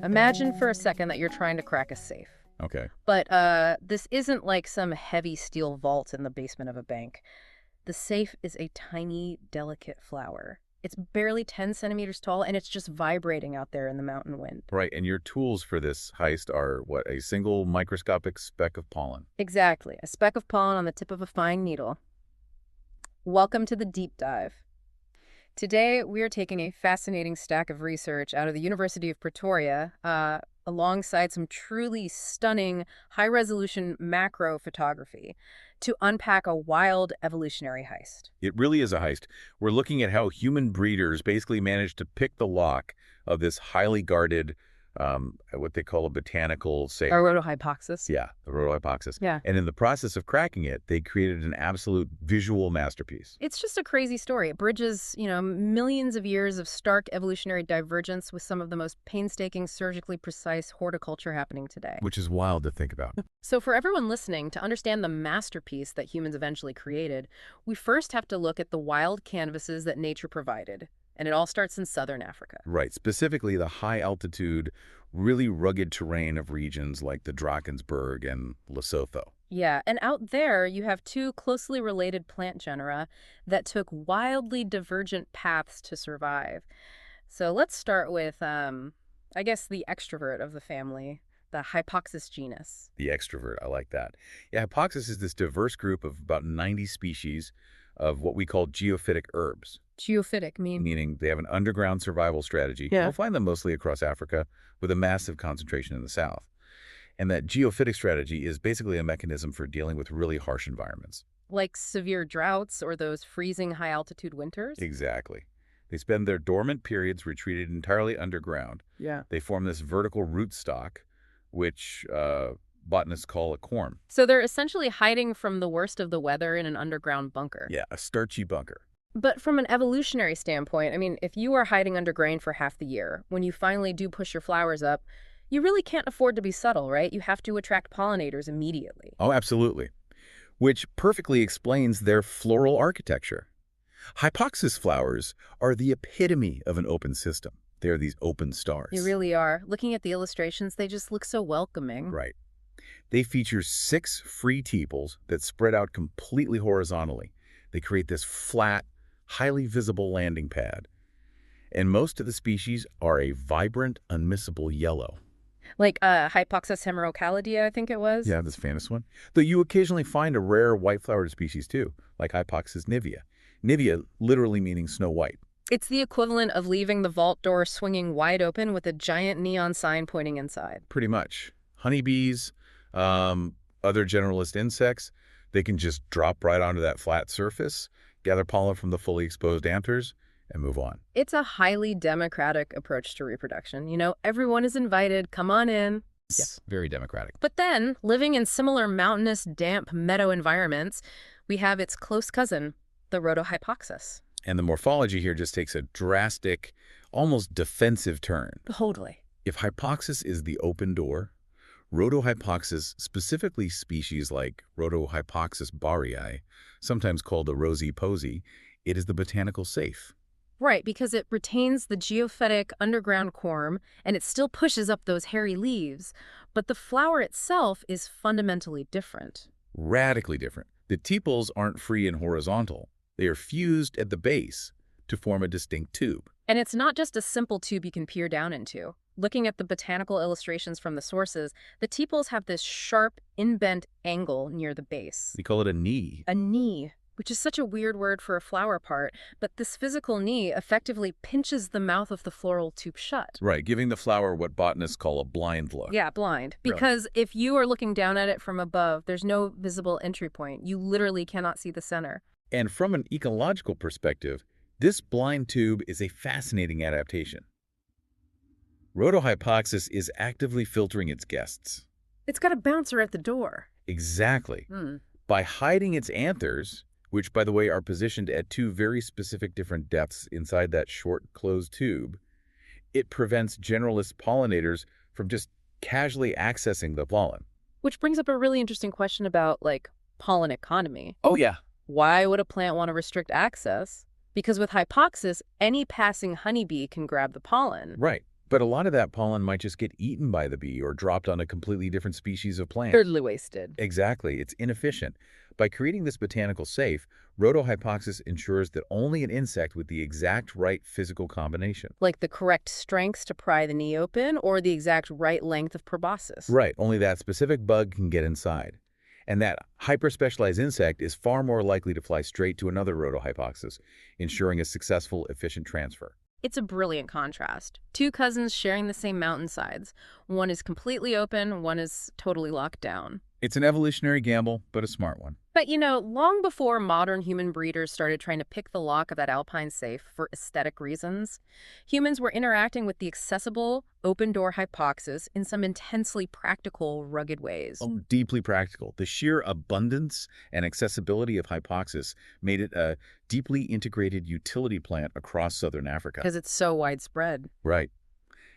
Imagine for a second that you're trying to crack a safe. Okay. But this isn't like some heavy steel vault in the basement of a bank. The safe is a tiny, delicate flower. It's barely 10 centimeters tall, and it's just vibrating out there in the mountain wind. Right, and your tools for this heist are, what, a single microscopic speck of pollen? Exactly. A speck of pollen on the tip of a fine needle. Welcome to the deep dive. Today, we are taking a fascinating stack of research out of the University of Pretoria, alongside some truly stunning high-resolution macro photography to unpack a wild evolutionary heist. It really is a heist. We're looking at how human breeders basically managed to pick the lock of this highly guarded, what they call a botanical safe. Or Rhodohypoxis. Yeah, the Rhodohypoxis. Yeah. And in the process of cracking it, they created an absolute visual masterpiece. It's just a crazy story. It bridges, millions of years of stark evolutionary divergence with some of the most painstaking, surgically precise horticulture happening today. Which is wild to think about. So for everyone listening, to understand the masterpiece that humans eventually created, we first have to look at the wild canvases that nature provided. And it all starts in southern Africa. Right, specifically the high-altitude, really rugged terrain of regions like the Drakensberg and Lesotho. Yeah, and out there you have two closely related plant genera that took wildly divergent paths to survive. So let's start with, I guess, the extrovert of the family, the Hypoxis genus. The extrovert, I like that. Yeah, Hypoxis is this diverse group of about 90 species of what we call geophytic herbs. Geophytic, meaning they have an underground survival strategy. Yeah. You'll find them mostly across Africa with a massive concentration in the south. And that geophytic strategy is basically a mechanism for dealing with really harsh environments. Like severe droughts or those freezing high-altitude winters? Exactly. They spend their dormant periods retreated entirely underground. Yeah. They form this vertical rootstock, which botanists call a corm. So they're essentially hiding from the worst of the weather in an underground bunker. Yeah, a starchy bunker. But from an evolutionary standpoint, if you are hiding under grain for half the year, when you finally do push your flowers up, you really can't afford to be subtle, right? You have to attract pollinators immediately. Oh, absolutely. Which perfectly explains their floral architecture. Hypoxis flowers are the epitome of an open system. They are these open stars. They really are. Looking at the illustrations, they just look so welcoming. Right. They feature 6 free tepals that spread out completely horizontally. They create this flat, highly visible landing pad. And most of the species are a vibrant, unmissable yellow. Like Hypoxis hemerocalidea, I think it was? Yeah, this famous one. Though you occasionally find a rare white-flowered species too, like Hypoxis nivea. Nivea literally meaning snow white. It's the equivalent of leaving the vault door swinging wide open with a giant neon sign pointing inside. Pretty much. Honeybees, other generalist insects, they can just drop right onto that flat surface, gather pollen from the fully exposed anthers, and move on. It's a highly democratic approach to reproduction. Everyone is invited. Come on in. Yeah, very democratic. But then, living in similar mountainous, damp meadow environments, we have its close cousin, the Rhodohypoxis. And the morphology here just takes a drastic, almost defensive turn. Totally. If hypoxis is the open door, Rhodohypoxis, specifically species like Rhodohypoxis barrii, sometimes called the rosy posy, it is the botanical safe. Right, because it retains the geophytic underground corm, and it still pushes up those hairy leaves. But the flower itself is fundamentally different. Radically different. The tepals aren't free and horizontal. They are fused at the base to form a distinct tube. And it's not just a simple tube you can peer down into. Looking at the botanical illustrations from the sources, the tepals have this sharp, in-bent angle near the base. We call it a knee. A knee, which is such a weird word for a flower part, but this physical knee effectively pinches the mouth of the floral tube shut. Right, giving the flower what botanists call a blind look. Yeah, blind. Really? Because if you are looking down at it from above, there's no visible entry point. You literally cannot see the center. And from an ecological perspective, this blind tube is a fascinating adaptation. Rhodohypoxis is actively filtering its guests. It's got a bouncer at the door. Exactly. By hiding its anthers, which, by the way, are positioned at 2 very specific different depths inside that short, closed tube, it prevents generalist pollinators from just casually accessing the pollen. Which brings up a really interesting question about, pollen economy. Oh, yeah. Why would a plant want to restrict access? Because with hypoxis, any passing honeybee can grab the pollen. Right. But a lot of that pollen might just get eaten by the bee or dropped on a completely different species of plant. Totally wasted. Exactly. It's inefficient. By creating this botanical safe, Rhodohypoxis ensures that only an insect with the exact right physical combination. Like the correct strengths to pry the knee open or the exact right length of proboscis. Right, only that specific bug can get inside. And that hyper-specialized insect is far more likely to fly straight to another Rhodohypoxis, ensuring a successful, efficient transfer. It's a brilliant contrast. Two cousins sharing the same mountainsides. One is completely open, one is totally locked down. It's an evolutionary gamble, but a smart one. But long before modern human breeders started trying to pick the lock of that alpine safe for aesthetic reasons, humans were interacting with the accessible, open-door hypoxis in some intensely practical, rugged ways. Oh, deeply practical. The sheer abundance and accessibility of Hypoxis made it a deeply integrated utility plant across southern Africa. Because it's so widespread. Right.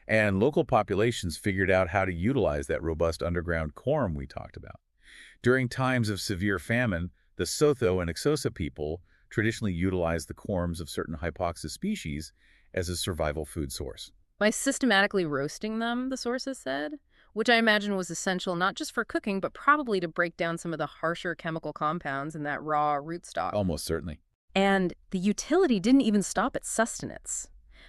And local populations figured out how to utilize that robust underground corm we talked about. During times of severe famine, the Sotho and Xhosa people traditionally utilized the corms of certain Hypoxis species as a survival food source. By systematically roasting them, the sources said, which I imagine was essential not just for cooking, but probably to break down some of the harsher chemical compounds in that raw rootstock. Almost certainly. And the utility didn't even stop at sustenance.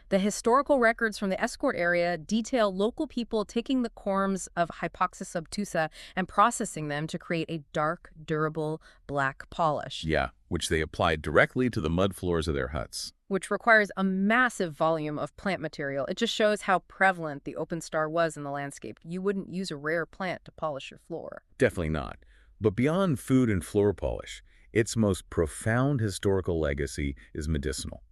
The historical records from the Escort area detail local people taking the corms of Hypoxis obtusa and processing them to create a dark, durable, black polish. Yeah, which they applied directly to the mud floors of their huts. Which requires a massive volume of plant material. It just shows how prevalent the open star was in the landscape. You wouldn't use a rare plant to polish your floor. Definitely not. But beyond food and floor polish, its most profound historical legacy is medicinal.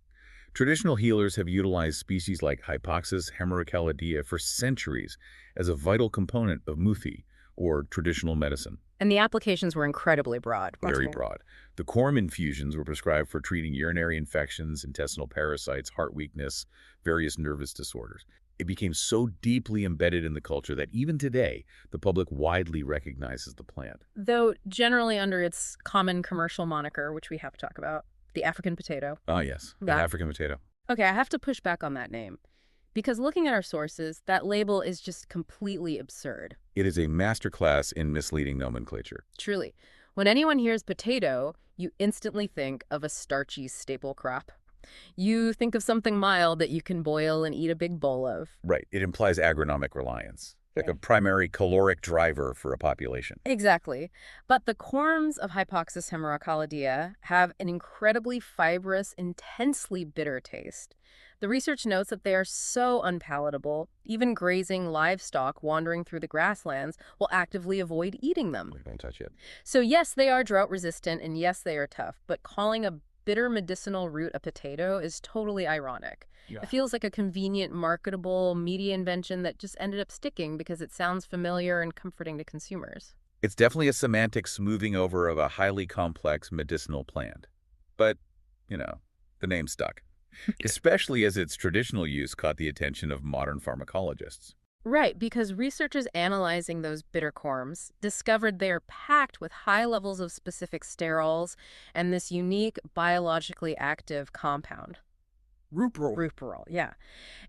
Traditional healers have utilized species like Hypoxis hemerocalidea for centuries as a vital component of muthi, or traditional medicine. And the applications were incredibly broad. Very broad. The corm infusions were prescribed for treating urinary infections, intestinal parasites, heart weakness, various nervous disorders. It became so deeply embedded in the culture that even today, the public widely recognizes the plant. Though generally under its common commercial moniker, which we have to talk about, the African potato. Ah, yes, the African potato. Okay, I have to push back on that name. Because looking at our sources, that label is just completely absurd. It is a masterclass in misleading nomenclature. Truly. When anyone hears potato, you instantly think of a starchy staple crop. You think of something mild that you can boil and eat a big bowl of. Right. It implies agronomic reliance, like a primary caloric driver for a population. Exactly. But the corms of Hypoxis hemerocalidea have an incredibly fibrous, intensely bitter taste. The research notes that they are so unpalatable, even grazing livestock wandering through the grasslands will actively avoid eating them. Don't touch it. So yes, they are drought resistant, and yes, they are tough, but calling a bitter medicinal root a potato is totally ironic. Yeah. It feels like a convenient, marketable media invention that just ended up sticking because it sounds familiar and comforting to consumers. It's definitely a semantic smoothing over of a highly complex medicinal plant. But, the name stuck. Especially as its traditional use caught the attention of modern pharmacologists. Right, because researchers analyzing those bitter corms discovered they are packed with high levels of specific sterols and this unique biologically active compound. Ruperol, yeah.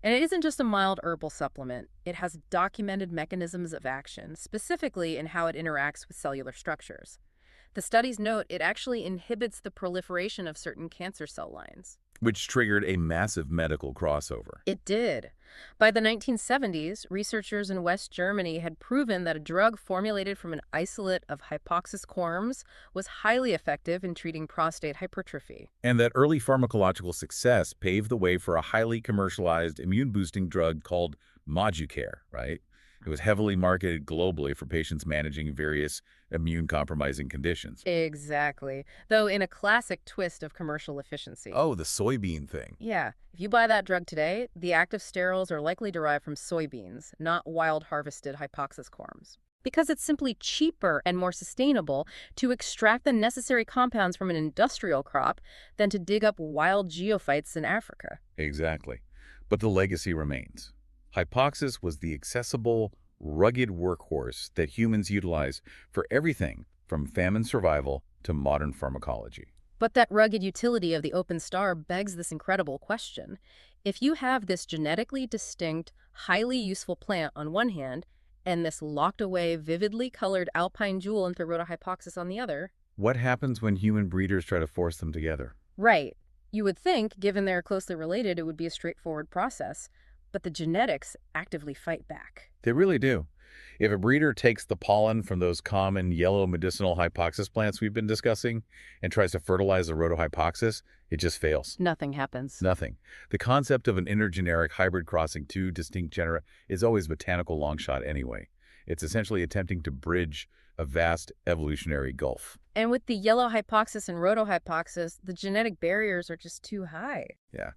And it isn't just a mild herbal supplement. It has documented mechanisms of action, specifically in how it interacts with cellular structures. The studies note it actually inhibits the proliferation of certain cancer cell lines. Which triggered a massive medical crossover. It did. By the 1970s, researchers in West Germany had proven that a drug formulated from an isolate of Hypoxis corms was highly effective in treating prostate hypertrophy. And that early pharmacological success paved the way for a highly commercialized immune-boosting drug called Moducare, right? It was heavily marketed globally for patients managing various immune-compromising conditions. Exactly. Though in a classic twist of commercial efficiency. Oh, the soybean thing. Yeah. If you buy that drug today, the active sterols are likely derived from soybeans, not wild-harvested Hypoxis corms. Because it's simply cheaper and more sustainable to extract the necessary compounds from an industrial crop than to dig up wild geophytes in Africa. Exactly. But the legacy remains. Hypoxis was the accessible, rugged workhorse that humans utilize for everything from famine survival to modern pharmacology. But that rugged utility of the open star begs this incredible question. If you have this genetically distinct, highly useful plant on one hand, and this locked away, vividly colored alpine jewel into Rhodohypoxis on the other, What happens when human breeders try to force them together? right, you would think, given they're closely related, it would be a straightforward process. But the genetics actively fight back. They really do. If a breeder takes the pollen from those common yellow medicinal hypoxis plants we've been discussing and tries to fertilize the rhodohypoxis, it just fails. Nothing happens. Nothing. The concept of an intergeneric hybrid crossing two distinct genera is always botanical long shot anyway. It's essentially attempting to bridge a vast evolutionary gulf. And with the yellow hypoxis and rhodohypoxis, the genetic barriers are just too high. Yeah.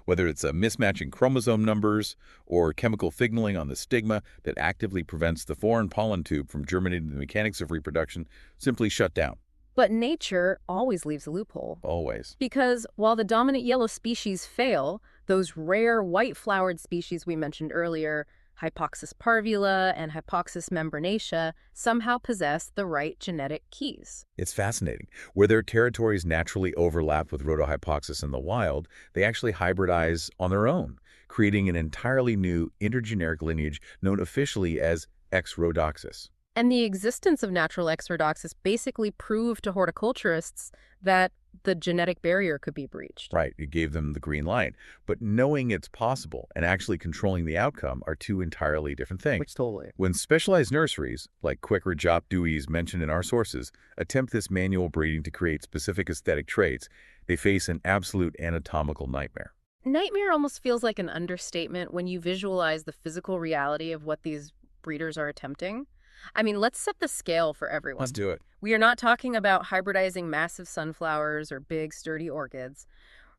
Whether it's a mismatch in chromosome numbers or chemical signaling on the stigma that actively prevents the foreign pollen tube from germinating, the mechanics of reproduction simply shut down. But nature always leaves a loophole. Always. Because while the dominant yellow species fail, those rare white-flowered species we mentioned earlier, Hypoxis parvula and Hypoxis membranacea, somehow possess the right genetic keys. It's fascinating. Where their territories naturally overlap with Rhodohypoxis in the wild, they actually hybridize on their own, creating an entirely new intergeneric lineage known officially as X. Rhodoxis. And the existence of natural X. Rhodoxis basically proved to horticulturists that the genetic barrier could be breached. Right, it gave them the green light. But knowing it's possible and actually controlling the outcome are two entirely different things. Which totally. When specialized nurseries, like Quicker Jop Dewey's mentioned in our sources, attempt this manual breeding to create specific aesthetic traits, they face an absolute anatomical nightmare. Nightmare almost feels like an understatement when you visualize the physical reality of what these breeders are attempting. I mean, let's set the scale for everyone. Let's do it. We are not talking about hybridizing massive sunflowers or big, sturdy orchids.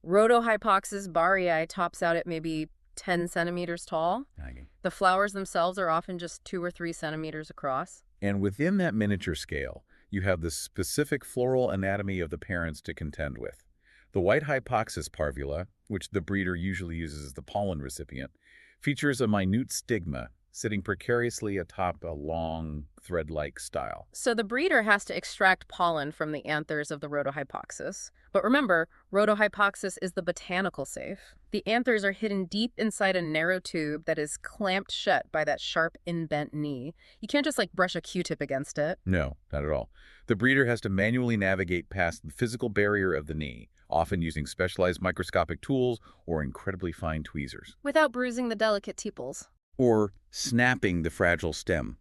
Rhodohypoxis barii tops out at maybe 10 centimeters tall. The flowers themselves are often just 2 or 3 centimeters across. And within that miniature scale, you have the specific floral anatomy of the parents to contend with. The white Hypoxis parvula, which the breeder usually uses as the pollen recipient, features a minute stigma sitting precariously atop a long, thread-like style. So the breeder has to extract pollen from the anthers of the Rhodohypoxis. But remember, Rhodohypoxis is the botanical safe. The anthers are hidden deep inside a narrow tube that is clamped shut by that sharp in-bent knee. You can't just brush a Q-tip against it. No, not at all. The breeder has to manually navigate past the physical barrier of the knee, often using specialized microscopic tools or incredibly fine tweezers. Without bruising the delicate tepals. Or snapping the fragile stem.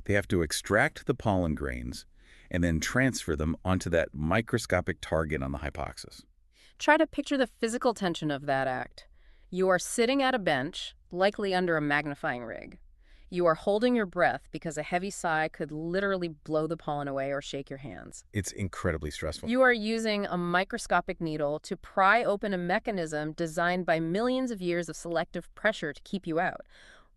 They have to extract the pollen grains and then transfer them onto that microscopic target on the hypoxis. Try to picture the physical tension of that act. You are sitting at a bench, likely under a magnifying rig. You are holding your breath because a heavy sigh could literally blow the pollen away or shake your hands. It's incredibly stressful. You are using a microscopic needle to pry open a mechanism designed by millions of years of selective pressure to keep you out.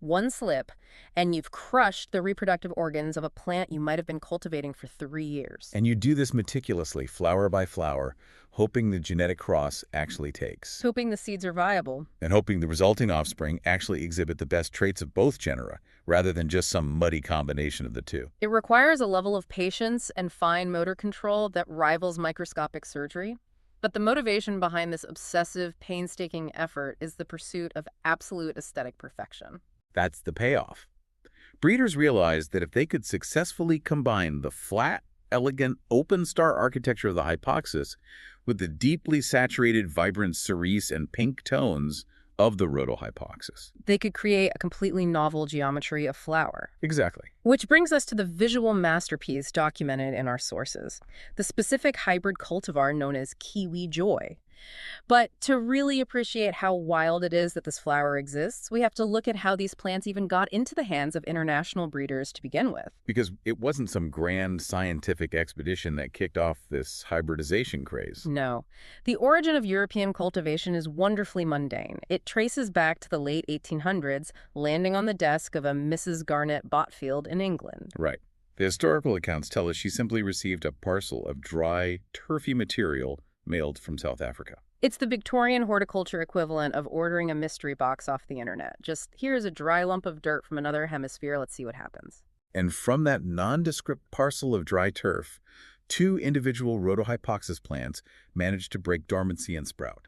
One slip, and you've crushed the reproductive organs of a plant you might have been cultivating for 3 years. And you do this meticulously, flower by flower, hoping the genetic cross actually takes. Hoping the seeds are viable. And hoping the resulting offspring actually exhibit the best traits of both genera, rather than just some muddy combination of the two. It requires a level of patience and fine motor control that rivals microscopic surgery. But the motivation behind this obsessive, painstaking effort is the pursuit of absolute aesthetic perfection. That's the payoff. Breeders realized that if they could successfully combine the flat, elegant, open star architecture of the hypoxis with the deeply saturated, vibrant cerise and pink tones of the rhodohypoxis, they could create a completely novel geometry of flower. Exactly. Which brings us to the visual masterpiece documented in our sources, the specific hybrid cultivar known as Kiwi Joy. But to really appreciate how wild it is that this flower exists, we have to look at how these plants even got into the hands of international breeders to begin with. Because it wasn't some grand scientific expedition that kicked off this hybridization craze. No. The origin of European cultivation is wonderfully mundane. It traces back to the late 1800s, landing on the desk of a Mrs. Garnet Botfield in England. Right. The historical accounts tell us she simply received a parcel of dry, turfy material mailed from South Africa. It's the Victorian horticulture equivalent of ordering a mystery box off the internet. Just, here's a dry lump of dirt from another hemisphere, let's see what happens. And from that nondescript parcel of dry turf, 2 individual Rhodohypoxis plants managed to break dormancy and sprout.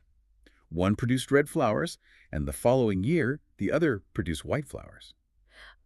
One produced red flowers, and the following year, the other produced white flowers.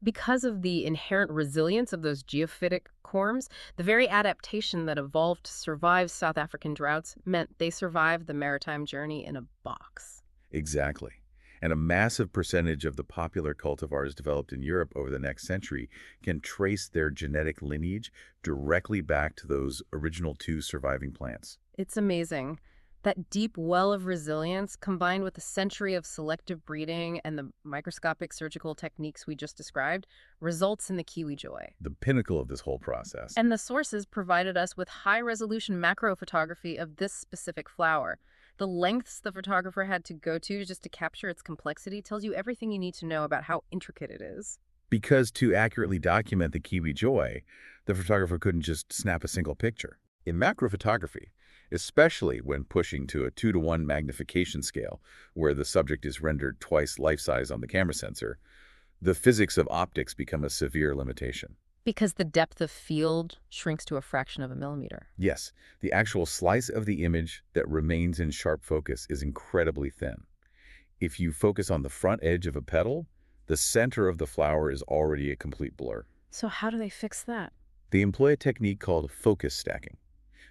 Because of the inherent resilience of those geophytic corms, the very adaptation that evolved to survive South African droughts meant they survived the maritime journey in a box. Exactly. And a massive percentage of the popular cultivars developed in Europe over the next century can trace their genetic lineage directly back to those original two surviving plants. It's amazing. That deep well of resilience, combined with a century of selective breeding and the microscopic surgical techniques we just described, results in the kiwi joy. The pinnacle of this whole process. And the sources provided us with high-resolution macro photography of this specific flower. The lengths the photographer had to go to just to capture its complexity tells you everything you need to know about how intricate it is. Because to accurately document the kiwi joy, the photographer couldn't just snap a single picture. In macro photography, especially when pushing to a 2-to-1 magnification scale, where the subject is rendered twice life-size on the camera sensor, the physics of optics become a severe limitation. Because the depth of field shrinks to a fraction of a millimeter. Yes, the actual slice of the image that remains in sharp focus is incredibly thin. If you focus on the front edge of a petal, the center of the flower is already a complete blur. So how do they fix that? They employ a technique called focus stacking.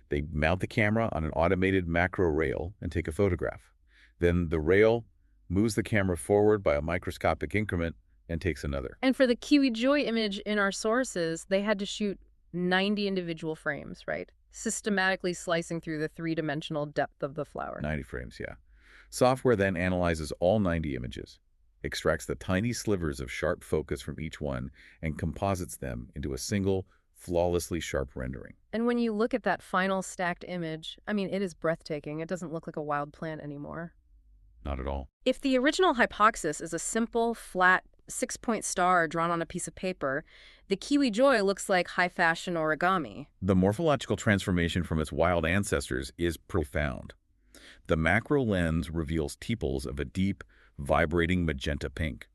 They mount the camera on an automated macro rail and take a photograph. Then the rail moves the camera forward by a microscopic increment and takes another. And for the kiwi joy image in our sources, they had to shoot 90 individual frames, right? Systematically slicing through the three-dimensional depth of the flower. 90 frames, yeah. Software then analyzes all 90 images, extracts the tiny slivers of sharp focus from each one, and composites them into a single, flawlessly sharp rendering. And when you look at that final stacked image, I mean, it is breathtaking. It doesn't look like a wild plant anymore. Not at all. If the original hypoxis is a simple, flat, 6-point star drawn on a piece of paper, the kiwi joy looks like high-fashion origami. The morphological transformation from its wild ancestors is profound. The macro lens reveals tepals of a deep, vibrating magenta pink.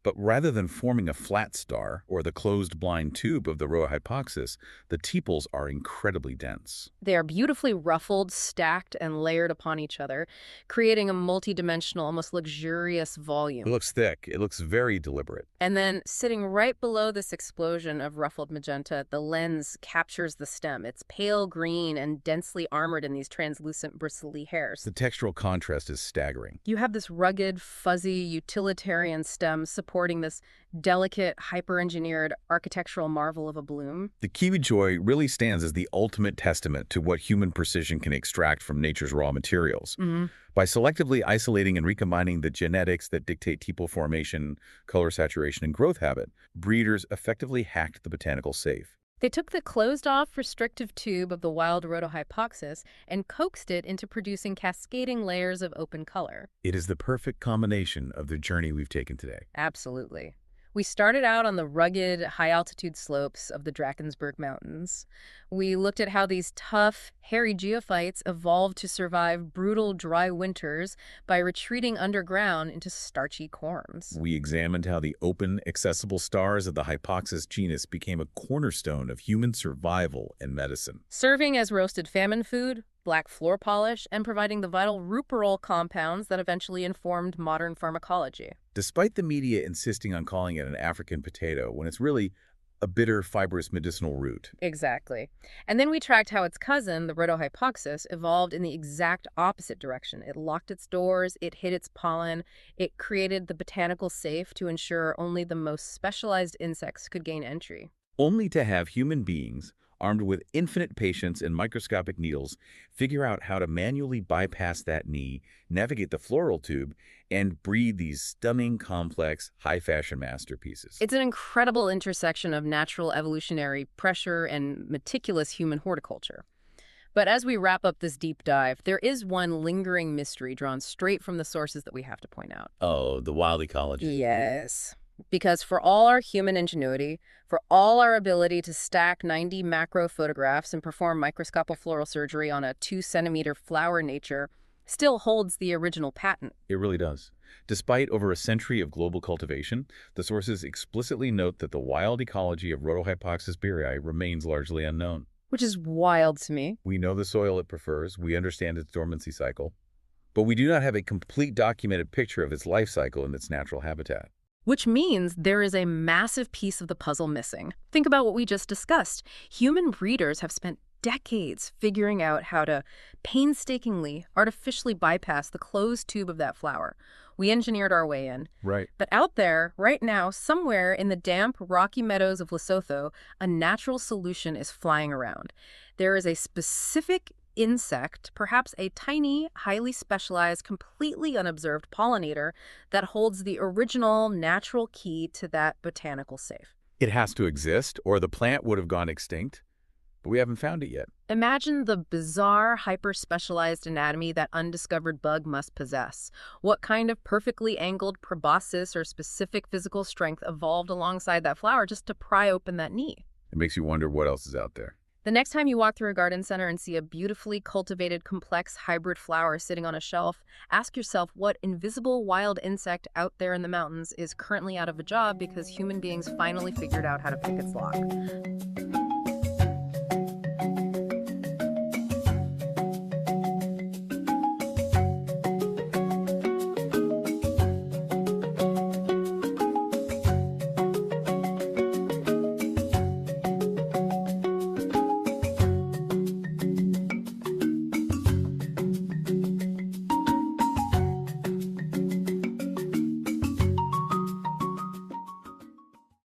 But rather than forming a flat star or the closed blind tube of the Rhodohypoxis, the tepals are incredibly dense. They are beautifully ruffled, stacked, and layered upon each other, creating a multi-dimensional, almost luxurious volume. It looks thick. It looks very deliberate. And then, sitting right below this explosion of ruffled magenta, the lens captures the stem. It's pale green and densely armored in these translucent bristly hairs. The textural contrast is staggering. You have this rugged, fuzzy, utilitarian stem supporting this delicate, hyper-engineered architectural marvel of a bloom. The kiwi joy really stands as the ultimate testament to what human precision can extract from nature's raw materials. By selectively isolating and recombining the genetics that dictate tepal formation, color saturation, and growth habit, breeders effectively hacked the botanical safe. They took the closed-off restrictive tube of the wild Rhodohypoxis and coaxed it into producing cascading layers of open color. It is the perfect combination of the journey we've taken today. Absolutely. We started out on the rugged, high-altitude slopes of the Drakensberg Mountains. We looked at how these tough, hairy geophytes evolved to survive brutal, dry winters by retreating underground into starchy corms. We examined how the open, accessible stars of the Hypoxis genus became a cornerstone of human survival and medicine. Serving as roasted famine food, black floor polish, and providing the vital ruperol compounds that eventually informed modern pharmacology. Despite the media insisting on calling it an African potato when it's really a bitter, fibrous medicinal root. Exactly. And then we tracked how its cousin, the Rhodohypoxis, evolved in the exact opposite direction. It locked its doors, it hid its pollen, it created the botanical safe to ensure only the most specialized insects could gain entry. Only to have human beings, armed with infinite patience and microscopic needles, figure out how to manually bypass that knee, navigate the floral tube, and breed these stunning, complex, high-fashion masterpieces. It's an incredible intersection of natural evolutionary pressure and meticulous human horticulture. But as we wrap up this deep dive, there is one lingering mystery drawn straight from the sources that we have to point out. Oh, the wild ecology. Yes. Because for all our human ingenuity, for all our ability to stack 90 macro photographs and perform microscopic floral surgery on a 2-centimeter flower nature still holds the original patent. It really does. Despite over a century of global cultivation, the sources explicitly note that the wild ecology of Rhodohypoxis beerii remains largely unknown. Which is wild to me. We know the soil it prefers. We understand its dormancy cycle. but we do not have a complete documented picture of its life cycle in its natural habitat. Which means there is a massive piece of the puzzle missing. Think about what we just discussed. Human breeders have spent decades figuring out how to painstakingly, artificially bypass the closed tube of that flower. We engineered our way in. Right. But out there, right now, somewhere in the damp, rocky meadows of Lesotho, a natural solution is flying around. There is a specific insect, perhaps a tiny, highly specialized, completely unobserved pollinator that holds the original natural key to that botanical safe. It has to exist, or the plant would have gone extinct, but we haven't found it yet. Imagine the bizarre, hyper-specialized anatomy that undiscovered bug must possess. What kind of perfectly angled proboscis or specific physical strength evolved alongside that flower just to pry open that knee? It makes you wonder what else is out there. The next time you walk through a garden center and see a beautifully cultivated, complex hybrid flower sitting on a shelf, ask yourself what invisible wild insect out there in the mountains is currently out of a job because human beings finally figured out how to pick its lock.